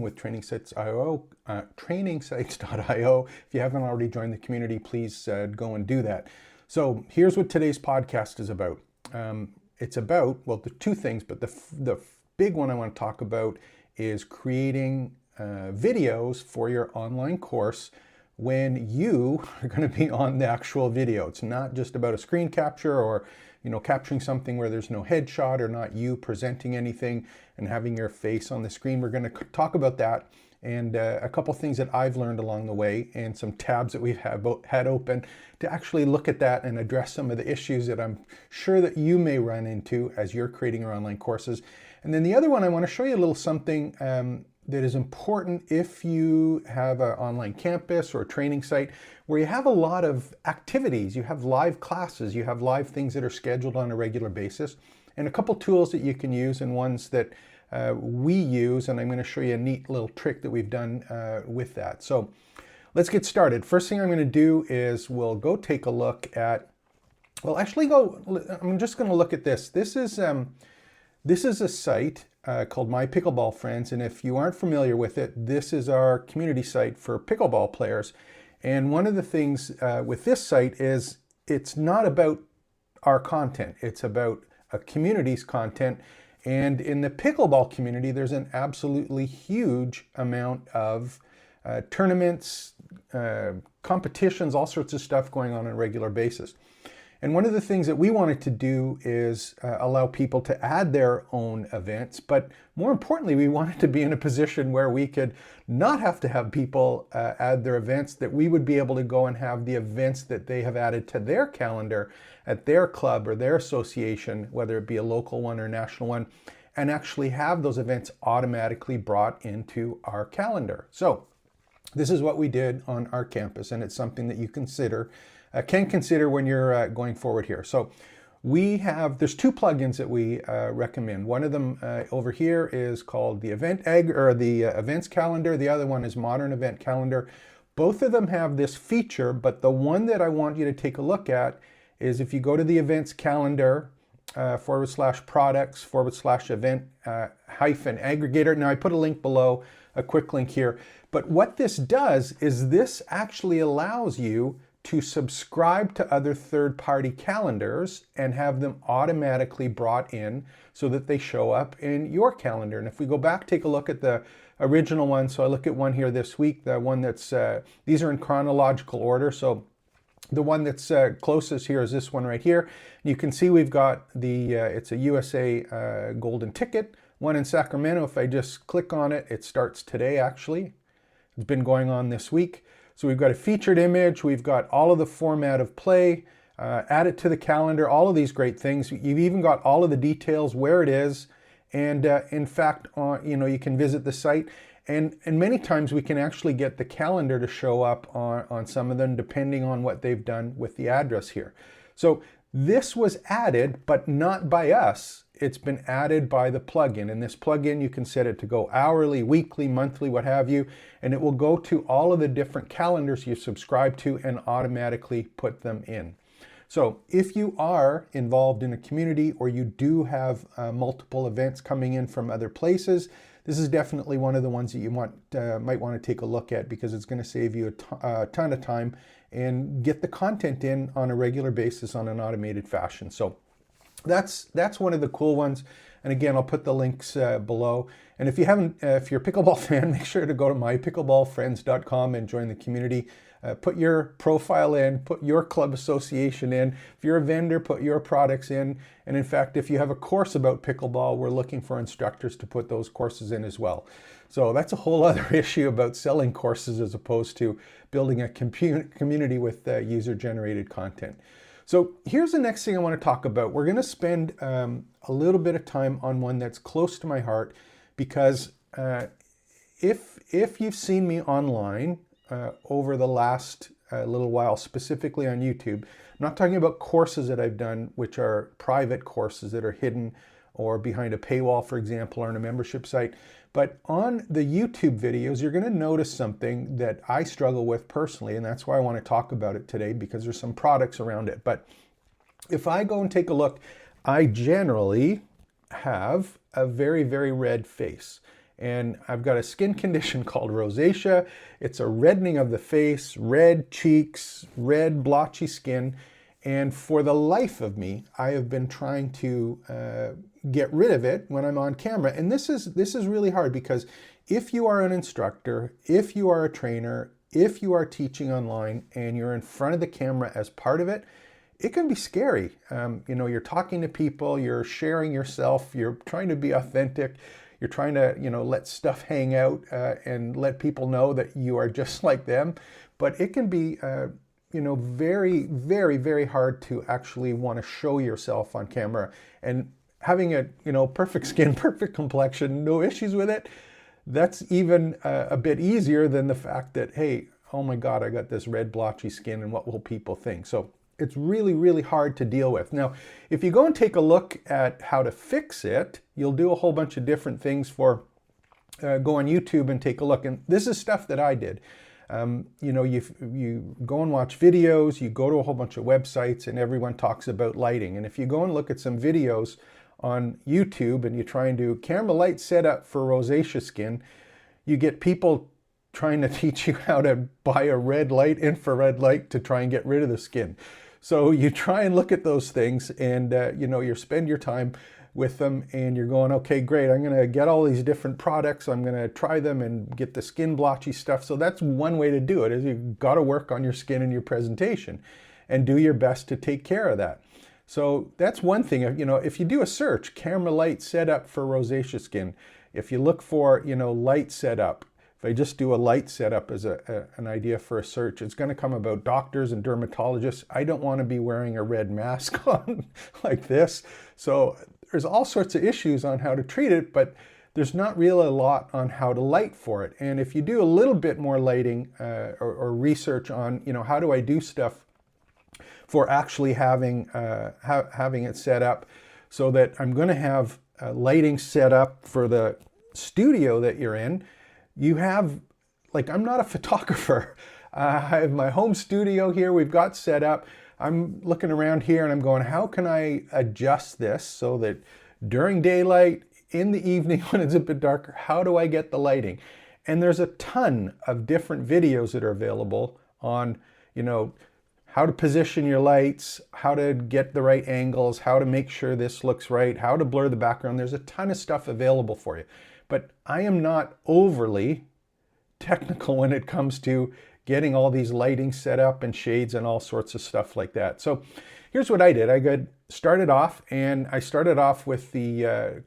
with trainingsites.io. If you haven't already joined the community, please go and do that. So here's what today's podcast is about. It's about, well, the two things, but the big one I want to talk about is creating videos for your online course when you are going to be on the actual video. It's not just about a screen capture or capturing something where there's no headshot or not you presenting anything and having your face on the screen. We're going to talk about that and a couple things that I've learned along the way and some tabs that we've had open to actually look at that and address some of the issues that I'm sure that you may run into as you're creating your online courses. And then the other one, I want to show you a little something that is important if you have an online campus or a training site where you have a lot of activities, you have live classes, you have live things that are scheduled on a regular basis, and a couple tools that you can use and ones that we use, and I'm going to show you a neat little trick that we've done with that. So let's get started. First thing I'm going to do is we'll go take a look at, I'm just going to look at this. This is a site called My Pickleball Friends, and if you aren't familiar with it, this is our community site for pickleball players. And one of the things with this site is it's not about our content, it's about a community's content. And in the pickleball community, there's an absolutely huge amount of tournaments, competitions, all sorts of stuff going on a regular basis. And one of the things that we wanted to do is allow people to add their own events, but more importantly, we wanted to be in a position where we could not have to have people add their events, that we would be able to go and have the events that they have added to their calendar at their club or their association, whether it be a local one or a national one, and actually have those events automatically brought into our calendar. So this is what we did on our campus, and it's something that you can consider when you're going forward here. So there's two plugins that we recommend. One of them over here is called the Events Calendar. The other one is Modern Event Calendar. Both of them have this feature, but the one that I want you to take a look at is if you go to the Events Calendar /products/event -aggregator. Now I put a link below, a quick link here. But what this does is this actually allows you to subscribe to other third-party calendars and have them automatically brought in so that they show up in your calendar. And if we go back, take a look at the original one. So I look at one here this week, the one that's, these are in chronological order. So the one that's closest here is this one right here. You can see we've got it's a USA golden ticket, one in Sacramento. If I just click on it, it starts today actually. It's been going on this week. So we've got a featured image, we've got all of the format of play, add it to the calendar, all of these great things. You've even got all of the details, where it is, and in fact, you can visit the site. And many times we can actually get the calendar to show up on some of them depending on what they've done with the address here. So this was added, but not by us. It's been added by the plugin. And this plugin, you can set it to go hourly, weekly, monthly, what have you, and it will go to all of the different calendars you subscribe to and automatically put them in. So if you are involved in a community or you do have multiple events coming in from other places, this is definitely one of the ones that you might want to take a look at, because it's going to save you a ton of time and get the content in on a regular basis on an automated fashion. So that's one of the cool ones. And again, I'll put the links below. And if you're a pickleball fan, make sure to go to mypickleballfriends.com and join the community. Put your profile in, put your club association in. If you're a vendor, put your products in. And in fact, if you have a course about pickleball, we're looking for instructors to put those courses in as well. So that's a whole other issue about selling courses as opposed to building a community with user-generated content. So here's the next thing I want to talk about. We're going to spend a little bit of time on one that's close to my heart, because if you've seen me online over the last little while, specifically on YouTube, I'm not talking about courses that I've done, which are private courses that are hidden or behind a paywall, for example, or on a membership site. But on the YouTube videos, you're going to notice something that I struggle with personally, and that's why I want to talk about it today, because there's some products around it. But if I go and take a look, I generally have a very, very red face. And I've got a skin condition called rosacea. It's a reddening of the face, red cheeks, red blotchy skin. And for the life of me, I have been trying to get rid of it when I'm on camera. And this is really hard, because if you are an instructor, if you are a trainer, if you are teaching online and you're in front of the camera as part of it, it can be scary. You know, you're talking to people, you're sharing yourself, you're trying to be authentic, you're trying to, you know, let stuff hang out and let people know that you are just like them. But it can be you know, very, very, very hard to actually want to show yourself on camera. And having a, you know, perfect skin, perfect complexion, no issues with it, that's even a bit easier than the fact that, hey, oh my God, I got this red blotchy skin and what will people think? So it's really, really hard to deal with. Now, if you go and take a look at how to fix it, you'll do a whole bunch of different things for, go on YouTube and take a look. And this is stuff that I did. You know, you go and watch videos, you go to a whole bunch of websites, and everyone talks about lighting. And if you go and look at some videos on YouTube and you try and do camera light setup for rosacea skin, you get people trying to teach you how to buy a red light, infrared light, to try and get rid of the skin. So you try and look at those things, and you know, you spend your time with them and you're going, okay, great, I'm going to get all these different products, I'm going to try them and get the skin blotchy stuff. So that's one way to do it, is you've got to work on your skin and your presentation and do your best to take care of that. So that's one thing. You know, if you do a search, camera light setup for rosacea skin, if you look for, you know, light setup, if I just do a light setup as an idea for a search, it's going to come about doctors and dermatologists. I don't want to be wearing a red mask on like this. So there's all sorts of issues on how to treat it, but there's not really a lot on how to light for it. And if you do a little bit more lighting or research on, you know, how do I do stuff for actually having having it set up so that I'm going to have lighting set up for the studio that you're in, you have, like, I'm not a photographer. I have my home studio here we've got set up. I'm looking around here and I'm going, how can I adjust this so that during daylight, in the evening when it's a bit darker, how do I get the lighting? And there's a ton of different videos that are available on, you know, how to position your lights, how to get the right angles, how to make sure this looks right, how to blur the background. There's a ton of stuff available for you. But I am not overly technical when it comes to getting all these lighting set up and shades and all sorts of stuff like that. So here's what I did. I started off with the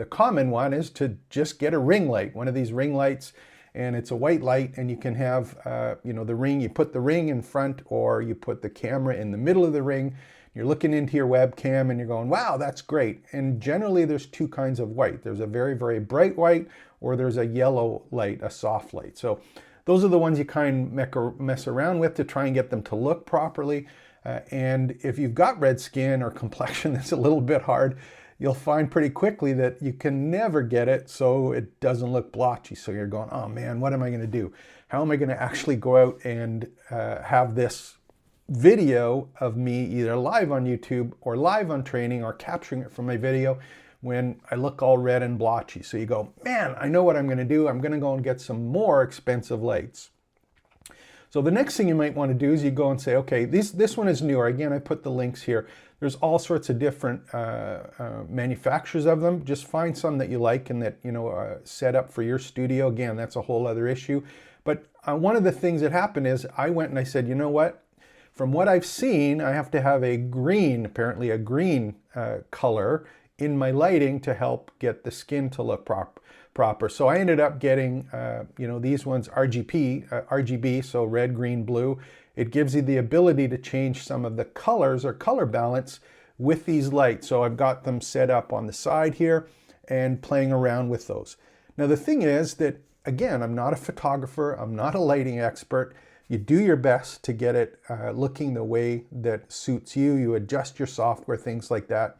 common one is to just get a ring light, one of these ring lights, and it's a white light, and you can have the ring. You put the ring in front, or you put the camera in the middle of the ring. You're looking into your webcam and you're going, wow, that's great. And generally there's two kinds of white. There's a very, very bright white, or there's a yellow light, a soft light. So those are the ones you kind of mess around with to try and get them to look properly. And if you've got red skin or complexion that's a little bit hard, you'll find pretty quickly that you can never get it so it doesn't look blotchy. So you're going, oh man, what am I going to do? How am I going to actually go out and have this video of me either live on YouTube or live on training or capturing it from my video when I look all red and blotchy? So you go, man, I know what I'm going to do. I'm going to go and get some more expensive lights. So the next thing you might want to do is you go and say, okay, this one is newer. Again, I put the links here. There's all sorts of different manufacturers of them. Just find some that you like and that, set up for your studio. Again, that's a whole other issue. But one of the things that happened is I went and I said, you know what? From what I've seen, I have to have apparently a green color in my lighting to help get the skin to look proper. So I ended up getting, these ones RGB, so red, green, blue. It gives you the ability to change some of the colors or color balance with these lights. So I've got them set up on the side here and playing around with those. Now the thing is that, again, I'm not a photographer, I'm not a lighting expert. You do your best to get it looking the way that suits you. You adjust your software, things like that.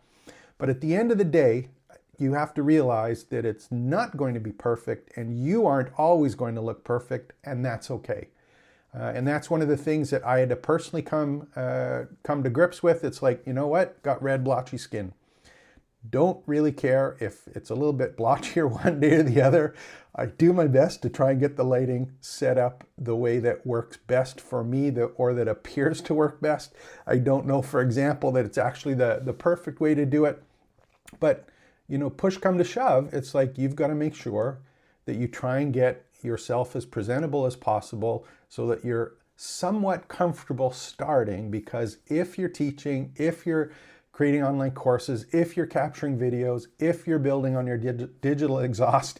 But at the end of the day, you have to realize that it's not going to be perfect and you aren't always going to look perfect, and that's okay. And that's one of the things that I had to personally come to grips with. It's like, you know what? Got red blotchy skin. Don't really care if it's a little bit blotchier one day or the other. I do my best to try and get the lighting set up the way that works best for me, or that appears to work best. I don't know, for example, that it's actually the perfect way to do it. But, you know, push come to shove, it's like you've got to make sure that you try and get yourself as presentable as possible so that you're somewhat comfortable starting. Because if you're teaching, if you're creating online courses, if you're capturing videos, if you're building on your digital exhaust,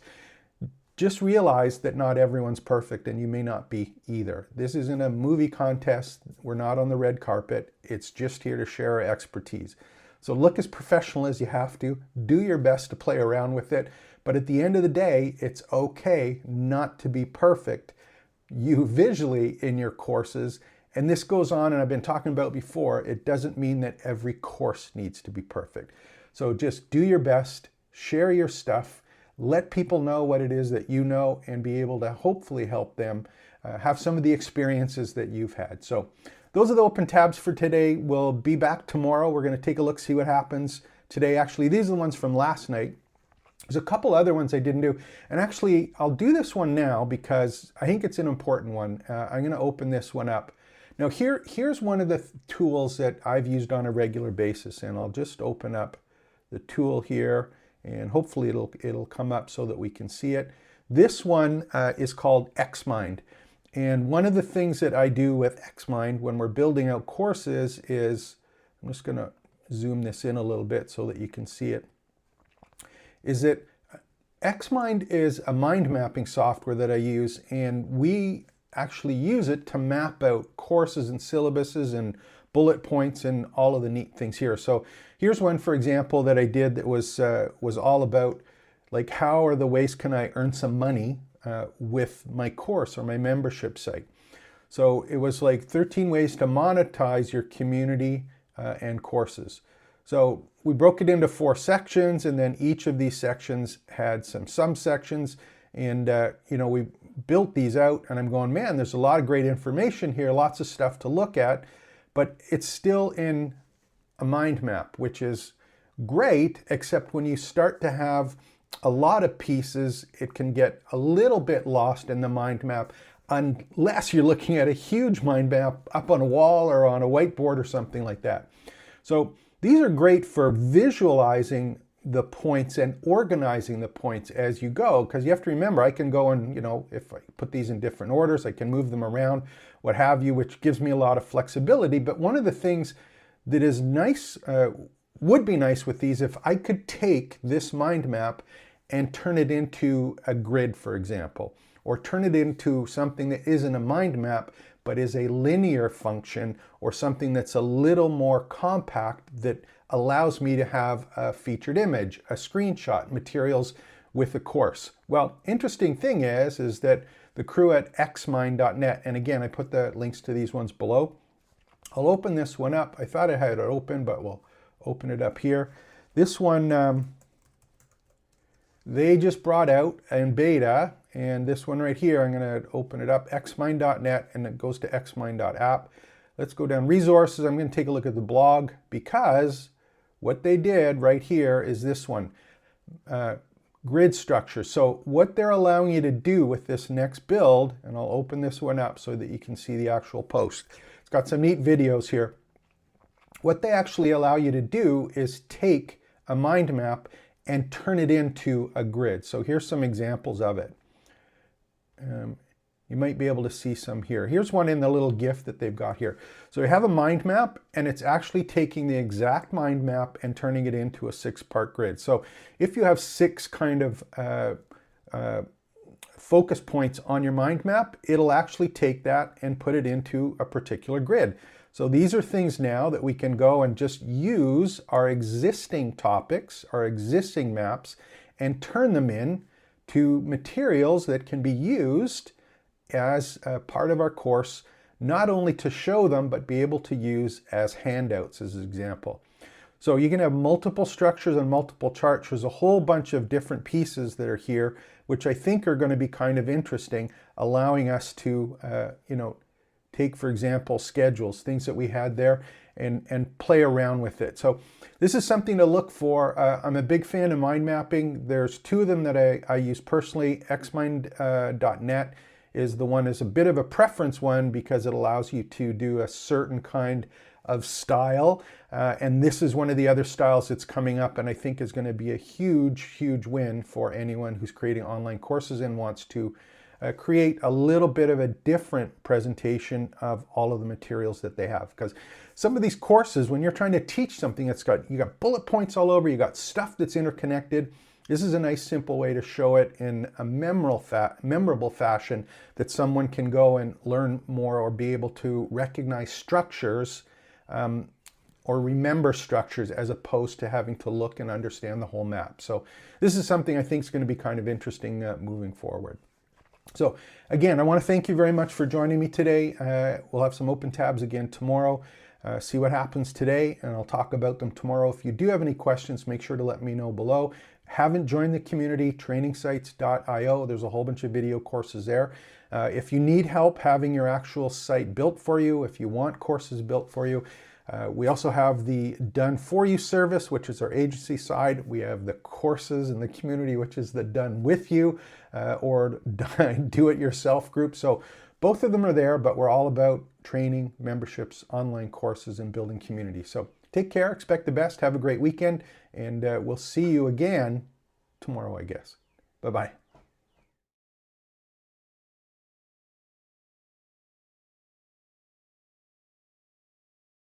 just realize that not everyone's perfect, and you may not be either. This isn't a movie contest. We're not on the red carpet. It's just here to share our expertise. So look as professional as you have to. Do your best to play around with it. But at the end of the day, it's okay not to be perfect. You visually in your courses, and this goes on, and I've been talking about before, it doesn't mean that every course needs to be perfect. So just do your best, share your stuff, let people know what it is that you know, and be able to hopefully help them have some of the experiences that you've had. So those are the open tabs for today. We'll be back tomorrow. We're going to take a look, see what happens today. Actually, these are the ones from last night. There's a couple other ones I didn't do. And actually, I'll do this one now because I think it's an important one. I'm going to open this one up. Now here's one of the tools that I've used on a regular basis, and I'll just open up the tool here, and hopefully it'll come up so that we can see it. This one is called Xmind. And one of the things that I do with Xmind when we're building out courses is, I'm just going to zoom this in a little bit so that you can see it, is that Xmind is a mind mapping software that I use, and we actually use it to map out courses and syllabuses and bullet points and all of the neat things here. So here's one, for example, that I did that was all about, like, how are the ways can I earn some money with my course or my membership site. So it was like 13 ways to monetize your community and courses. So we broke it into 4 sections, and then each of these sections had some subsections, and you know, we built these out, and I'm going, man, there's a lot of great information here, lots of stuff to look at, but it's still in a mind map, which is great, except when you start to have a lot of pieces, it can get a little bit lost in the mind map, unless you're looking at a huge mind map up on a wall or on a whiteboard or something like that. So these are great for visualizing the points and organizing the points as you go, because you have to remember, I can go and, you know, if I put these in different orders, I can move them around, what have you, which gives me a lot of flexibility. But one of the things that is nice, would be nice with these, if I could take this mind map and turn it into a grid, for example, or turn it into something that isn't a mind map, but is a linear function, or something that's a little more compact that allows me to have a featured image, a screenshot, materials with the course. Well, interesting thing is that the crew at xmind.net, and again, I put the links to these ones below. I'll open this one up. I thought I had it open, but we'll open it up here. This one, they just brought out in beta, and this one right here, I'm going to open it up, xmind.net, and it goes to xmind.app. Let's go down resources. I'm going to take a look at the blog, because what they did right here is this one, grid structure. So what they're allowing you to do with this next build, and I'll open this one up so that you can see the actual post. It's got some neat videos here. What they actually allow you to do is take a mind map and turn it into a grid. So here's some examples of it. You might be able to see some here. Here's one in the little GIF that they've got here. So we have a mind map, and it's actually taking the exact mind map and turning it into a 6-part grid. So if you have 6 kind of focus points on your mind map, it'll actually take that and put it into a particular grid. So these are things now that we can go and just use our existing topics, our existing maps, and turn them in to materials that can be used as a part of our course, not only to show them, but be able to use as handouts as an example. So you can have multiple structures and multiple charts. There's a whole bunch of different pieces that are here, which I think are going to be kind of interesting, allowing us to, you know, take, for example, schedules, things that we had there, and play around with it. So this is something to look for. I'm a big fan of mind mapping. There's two of them that I use personally. xmind.net is the one is a bit of a preference one because it allows you to do a certain kind of style. And this is one of the other styles that's coming up and I think is going to be a huge win for anyone who's creating online courses and wants to create a little bit of a different presentation of all of the materials that they have. Because some of these courses, when you're trying to teach something that's you got bullet points all over, you got stuff that's interconnected, this is a nice simple way to show it in a memorable fashion that someone can go and learn more or be able to recognize structures or remember structures as opposed to having to look and understand the whole map. So this is something I think is going to be kind of interesting moving forward. So again, I want to thank you very much for joining me today. We'll have some open tabs again tomorrow. See what happens today, and I'll talk about them tomorrow. If you do have any questions, make sure to let me know below. Haven't joined the community, trainingsites.io. There's a whole bunch of video courses there. If you need help having your actual site built for you, if you want courses built for you, we also have the Done For You service, which is our agency side. We have the courses in the community, which is the Done With You or Do It Yourself group. So both of them are there, but we're all about training, memberships, online courses, and building community. So take care, expect the best, have a great weekend, and we'll see you again tomorrow, I guess. Bye-bye.